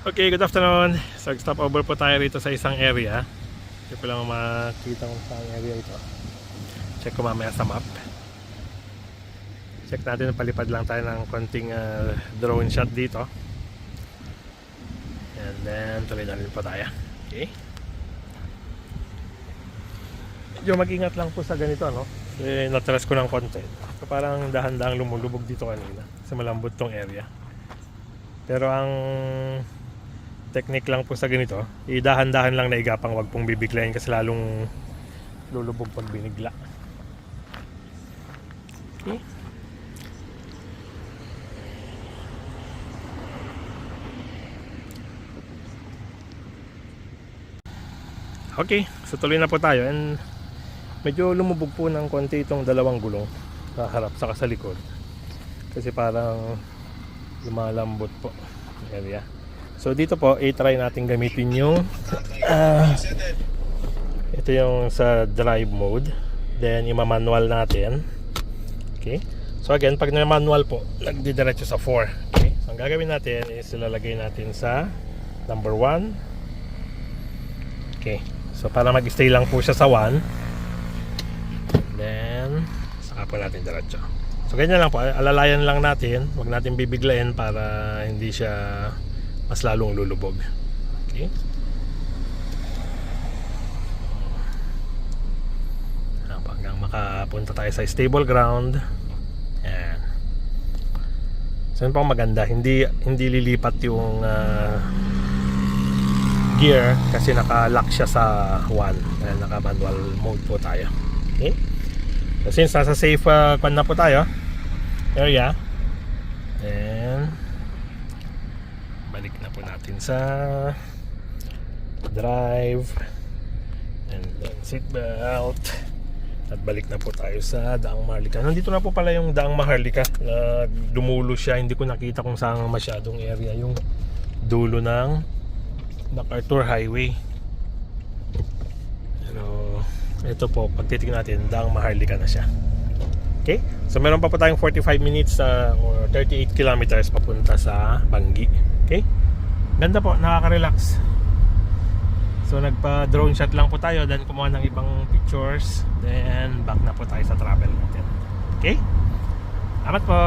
Okay, good afternoon. So, stop over po tayo rito sa isang area. Check ko lang makita kung saan area ito. Check ko mamaya sa map. Check natin, palipad lang tayo ng konting drone shot dito. And then, tuloy na rin po tayo. Okay. Medyo mag-ingat lang po sa ganito, no? Natras ko ng konti. So, parang dahan-dahang lumulubog dito kanina. Kasi malambot tong area. Pero ang technique lang po sa ganito, idahan-dahan lang na igapang, wag pong bibiglayin kasi lalong lulubog pag binigla. Okay. Okay, so tuloy na po tayo, and medyo lumubog po ng konti itong dalawang gulong sa harap saka sa likod kasi parang lumalambot po yung area. So dito po, i-try natin gamitin yung ito yung sa drive mode, then ima-manual natin. Okay, so again, pag na-manual po, nagdidiretso sa 4. Okay, so ang gagawin natin is ilalagay natin sa number 1. Okay, so para mag-stay lang po siya sa 1, then saka po natin diretso. So ganyan lang po, alalayan lang natin, wag natin bibiglayin para hindi siya mas lalong lulubog. Okay, hanggang makapunta tayo sa stable ground. Yan. So yun pang maganda, hindi lilipat yung gear kasi naka-lock siya sa 1, dahil naka-manual mode po tayo. Okay, so since nasa safe na po tayo area, and balik na po natin sa drive, and then seat belt, at balik na po tayo sa Daang Maharlika. Nandito na po pala yung Daang Maharlika, na dumulo siya, hindi ko nakita kung saan masyadong area yung dulo ng MacArthur Highway. Pero ito po, pag titignan natin, Daang Maharlika na siya. Okay, so meron pa po tayong 45 minutes or 38 kilometers papunta sa Bangi. Okay, ganda po, nakaka-relax. So nagpa-drone shot lang po tayo, then kumuha ng ibang pictures, then back na po tayo sa travel natin. Okay, salamat po.